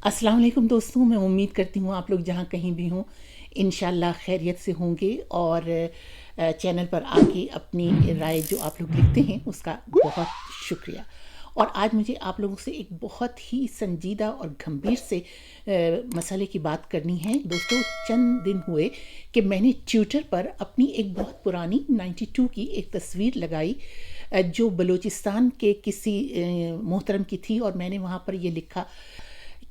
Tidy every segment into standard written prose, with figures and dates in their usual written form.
السلام علیکم دوستوں، میں امید کرتی ہوں آپ لوگ جہاں کہیں بھی ہوں انشاءاللہ خیریت سے ہوں گے، اور چینل پر آ کے اپنی رائے جو آپ لوگ لکھتے ہیں اس کا بہت شکریہ۔ اور آج مجھے آپ لوگوں سے ایک بہت ہی سنجیدہ اور گھمبیر سے مسئلے کی بات کرنی ہے۔ دوستوں، چند دن ہوئے کہ میں نے ٹویٹر پر اپنی ایک بہت پرانی 92 کی ایک تصویر لگائی جو بلوچستان کے کسی محترم کی تھی، اور میں نے وہاں پر یہ لکھا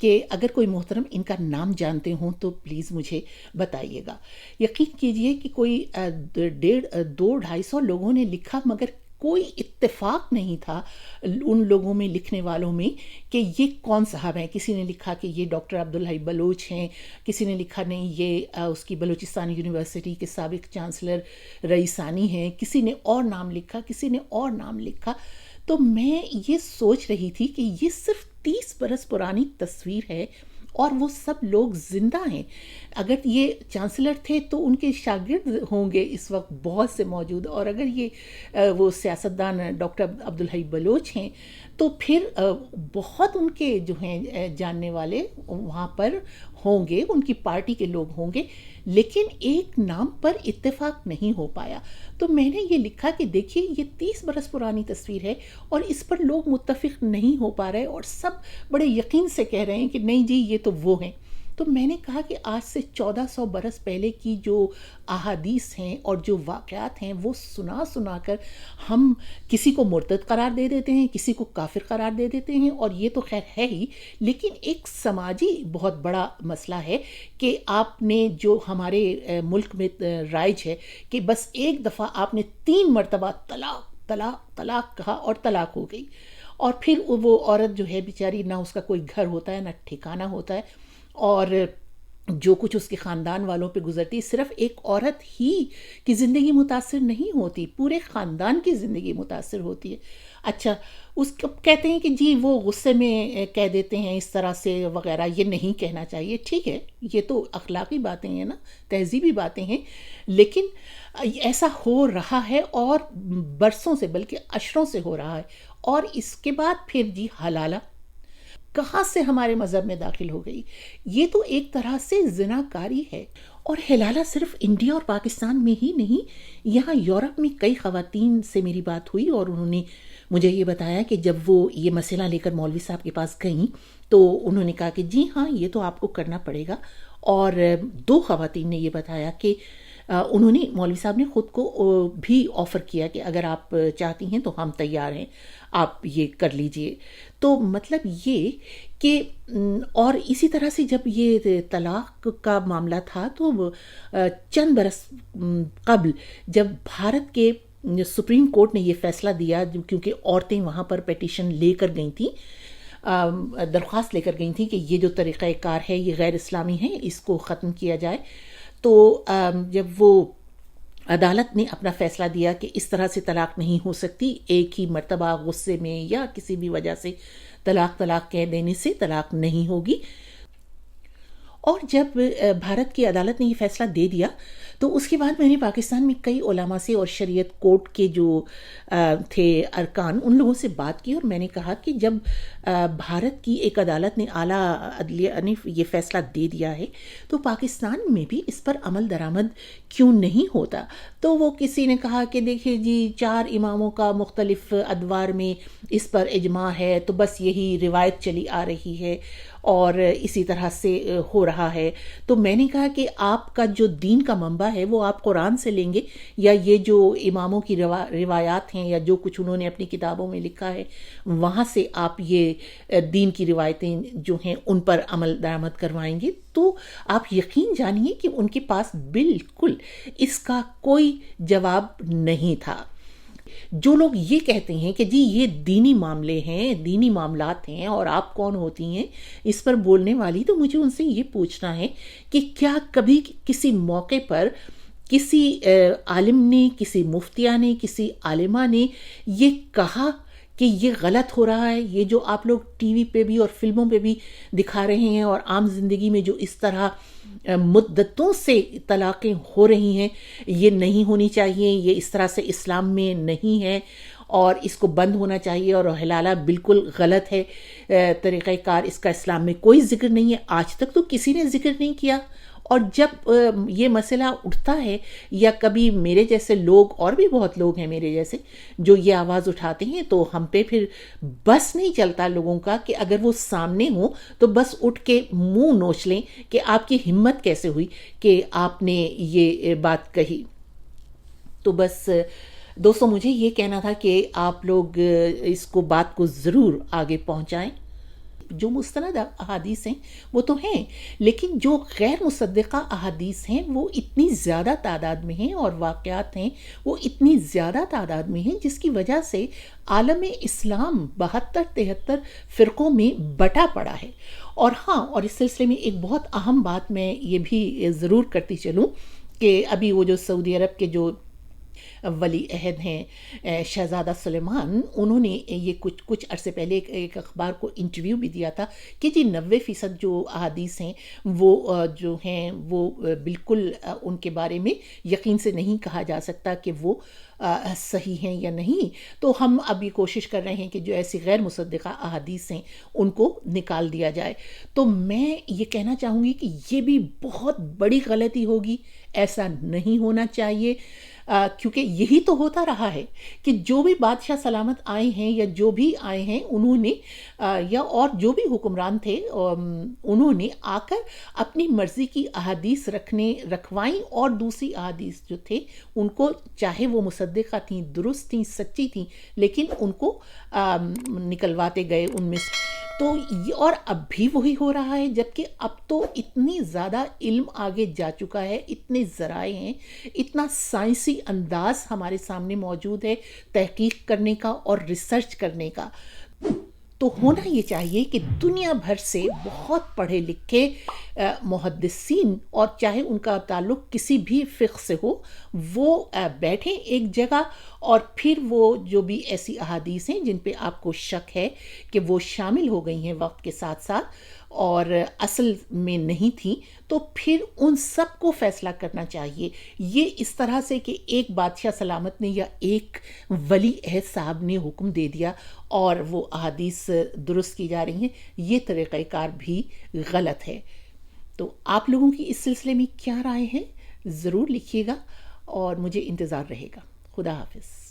کہ اگر کوئی محترم ان کا نام جانتے ہوں تو پلیز مجھے بتائیے گا۔ یقین کیجئے کہ کوئی 200-250 لوگوں نے لکھا، مگر کوئی اتفاق نہیں تھا ان لوگوں میں، لکھنے والوں میں، کہ یہ کون صاحب ہیں۔ کسی نے لکھا کہ یہ ڈاکٹر عبدالحی بلوچ ہیں، کسی نے لکھا نہیں یہ اس کی بلوچستان یونیورسٹی کے سابق چانسلر رئیسانی ہیں، کسی نے اور نام لکھا، کسی نے اور نام لکھا۔ تو میں یہ سوچ رہی تھی کہ یہ صرف 30 برس پرانی تصویر ہے اور وہ سب لوگ زندہ ہیں۔ اگر یہ چانسلر تھے تو ان کے شاگرد ہوں گے اس وقت بہت سے موجود، اور اگر یہ وہ سیاستدان ڈاکٹر عبدالحی بلوچ ہیں تو پھر بہت ان کے جو ہیں جاننے والے وہاں پر ہوں گے، ان کی پارٹی کے لوگ ہوں گے، لیکن ایک نام پر اتفاق نہیں ہو پایا۔ تو میں نے یہ لکھا کہ دیکھیے یہ 30 برس پرانی تصویر ہے اور اس پر لوگ متفق نہیں ہو پا رہے، اور سب بڑے یقین سے کہہ رہے ہیں کہ نہیں جی یہ تو وہ ہیں۔ تو میں نے کہا کہ آج سے 1400 برس پہلے کی جو احادیث ہیں اور جو واقعات ہیں وہ سنا کر ہم کسی کو مرتد قرار دے دیتے ہیں، کسی کو کافر قرار دے دیتے ہیں، اور یہ تو خیر ہے ہی، لیکن ایک سماجی بہت بڑا مسئلہ ہے کہ آپ نے جو ہمارے ملک میں رائج ہے کہ بس ایک دفعہ آپ نے 3 مرتبہ طلاق طلاق طلاق کہا اور طلاق ہو گئی، اور پھر وہ عورت جو ہے بیچاری، نہ اس کا کوئی گھر ہوتا ہے نہ ٹھکانہ ہوتا ہے، اور جو کچھ اس کے خاندان والوں پہ گزرتی، صرف ایک عورت ہی کی زندگی متاثر نہیں ہوتی، پورے خاندان کی زندگی متاثر ہوتی ہے۔ اچھا، اس کو کہتے ہیں کہ جی وہ غصے میں کہہ دیتے ہیں اس طرح سے وغیرہ، یہ نہیں کہنا چاہیے، ٹھیک ہے، یہ تو اخلاقی باتیں ہیں نا، تہذیبی باتیں ہیں، لیکن ایسا ہو رہا ہے اور برسوں سے بلکہ عشروں سے ہو رہا ہے، اور اس کے بعد پھر جی حلالہ کہاں سے ہمارے مذہب میں داخل ہو گئی؟ یہ تو ایک طرح سے زناکاری ہے۔ اور حلالہ صرف انڈیا اور پاکستان میں ہی نہیں، یہاں یورپ میں کئی خواتین سے میری بات ہوئی، اور انہوں نے مجھے یہ بتایا کہ جب وہ یہ مسئلہ لے کر مولوی صاحب کے پاس گئیں تو انہوں نے کہا کہ جی ہاں یہ تو آپ کو کرنا پڑے گا۔ اور 2 خواتین نے یہ بتایا کہ انہوں نے، مولوی صاحب نے خود کو بھی آفر کیا کہ اگر آپ چاہتی ہیں تو ہم تیار ہیں، آپ یہ کر لیجئے۔ تو مطلب یہ کہ اور اسی طرح سے جب یہ طلاق کا معاملہ تھا تو چند برس قبل جب بھارت کے سپریم کورٹ نے یہ فیصلہ دیا، کیونکہ عورتیں وہاں پر پیٹیشن لے کر گئی تھیں، درخواست لے کر گئی تھیں کہ یہ جو طریقہ کار ہے یہ غیر اسلامی ہے، اس کو ختم کیا جائے، تو جب وہ عدالت نے اپنا فیصلہ دیا کہ اس طرح سے طلاق نہیں ہو سکتی، ایک ہی مرتبہ غصے میں یا کسی بھی وجہ سے طلاق کہہ دینے سے طلاق نہیں ہوگی، اور جب بھارت کی عدالت نے یہ فیصلہ دے دیا تو اس کے بعد میں نے پاکستان میں کئی علماء سے اور شریعت کورٹ کے جو تھے ارکان، ان لوگوں سے بات کی، اور میں نے کہا کہ جب بھارت کی ایک عدالت نے، اعلیٰ عدلیہ نے یہ فیصلہ دے دیا ہے تو پاکستان میں بھی اس پر عمل درآمد کیوں نہیں ہوتا؟ تو وہ کسی نے کہا کہ دیکھیں جی 4 اماموں کا مختلف ادوار میں اس پر اجماع ہے، تو بس یہی روایت چلی آ رہی ہے اور اسی طرح سے ہو رہا ہے۔ تو میں نے کہا کہ آپ کا جو دین کا منبع ہے وہ آپ قرآن سے لیں گے، یا یہ جو اماموں کی روایات ہیں یا جو کچھ انہوں نے اپنی کتابوں میں لکھا ہے وہاں سے آپ یہ دین کی روایتیں جو ہیں ان پر عمل درآمد کروائیں گے؟ تو آپ یقین جانیے کہ ان کے پاس بالکل اس کا کوئی جواب نہیں تھا۔ جو لوگ یہ کہتے ہیں کہ جی یہ دینی معاملے ہیں، دینی معاملات ہیں، اور آپ کون ہوتی ہیں اس پر بولنے والی، تو مجھے ان سے یہ پوچھنا ہے کہ کیا کبھی کسی موقع پر کسی عالم نے، کسی مفتیہ نے، کسی عالمہ نے یہ کہا کہ یہ غلط ہو رہا ہے؟ یہ جو آپ لوگ ٹی وی پہ بھی اور فلموں پہ بھی دکھا رہے ہیں اور عام زندگی میں جو اس طرح مدتوں سے طلاقیں ہو رہی ہیں، یہ نہیں ہونی چاہیے، یہ اس طرح سے اسلام میں نہیں ہے، اور اس کو بند ہونا چاہیے، اور حلالہ بالکل غلط ہے طریقہ کار، اس کا اسلام میں کوئی ذکر نہیں ہے، آج تک تو کسی نے ذکر نہیں کیا۔ اور جب یہ مسئلہ اٹھتا ہے یا کبھی میرے جیسے لوگ، اور بھی بہت لوگ ہیں میرے جیسے جو یہ آواز اٹھاتے ہیں، تو ہم پہ پھر بس نہیں چلتا لوگوں کا کہ اگر وہ سامنے ہوں تو بس اٹھ کے منہ نوچ لیں کہ آپ کی ہمت کیسے ہوئی کہ آپ نے یہ بات کہی۔ تو بس دوستوں مجھے یہ کہنا تھا کہ آپ لوگ اس کو بات کو ضرور آگے پہنچائیں۔ جو مستند احادیث ہیں وہ تو ہیں، لیکن جو غیر مصدقہ احادیث ہیں وہ اتنی زیادہ تعداد میں ہیں، اور واقعات ہیں وہ اتنی زیادہ تعداد میں ہیں، جس کی وجہ سے عالم اسلام 72-73 فرقوں میں بٹا پڑا ہے۔ اور ہاں، اور اس سلسلے میں ایک بہت اہم بات میں یہ بھی ضرور کرتی چلوں کہ ابھی وہ جو سعودی عرب کے جو ولی عہد ہیں شہزادہ سلیمان، انہوں نے یہ کچھ عرصے پہلے ایک اخبار کو انٹرویو بھی دیا تھا کہ جی 90% جو احادیث ہیں وہ جو ہیں وہ بالکل ان کے بارے میں یقین سے نہیں کہا جا سکتا کہ وہ صحیح ہیں یا نہیں۔ تو ہم اب یہ کوشش کر رہے ہیں کہ جو ایسی غیر مصدقہ احادیث ہیں ان کو نکال دیا جائے۔ تو میں یہ کہنا چاہوں گی کہ یہ بھی بہت بڑی غلطی ہوگی، ایسا نہیں ہونا چاہیے، کیونکہ یہی تو ہوتا رہا ہے کہ جو بھی بادشاہ سلامت آئے ہیں یا جو بھی آئے ہیں انہوں نے یا اور جو بھی حکمران تھے انہوں نے آ کر اپنی مرضی کی احادیث رکھوائیں، اور دوسری احادیث جو تھے ان کو چاہے وہ مصدقہ تھیں، درست تھیں، سچی تھیں، لیکن ان کو نکلواتے گئے ان میں سے۔ تو اور اب بھی وہی ہو رہا ہے، جبکہ اب تو اتنی زیادہ علم آگے جا چکا ہے، اتنے ذرائع ہیں، اتنا سائنسی انداز ہمارے سامنے موجود ہے تحقیق کرنے کا اور ریسرچ کرنے کا۔ تو ہونا یہ چاہیے کہ دنیا بھر سے بہت پڑھے لکھے محدثین، اور چاہے ان کا تعلق کسی بھی فقہ سے ہو، وہ بیٹھیں ایک جگہ، اور پھر وہ جو بھی ایسی احادیث ہیں جن پہ آپ کو شک ہے کہ وہ شامل ہو گئی ہیں وقت کے ساتھ ساتھ اور اصل میں نہیں تھیں، تو پھر ان سب کو فیصلہ کرنا چاہیے۔ یہ اس طرح سے کہ ایک بادشاہ سلامت نے یا ایک ولی عہد صاحب نے حکم دے دیا اور وہ احادیث درست کی جا رہی ہیں، یہ طریقہ کار بھی غلط ہے۔ تو آپ لوگوں کی اس سلسلے میں کیا رائے ہے ضرور لکھیے گا، اور مجھے انتظار رہے گا۔ خدا حافظ۔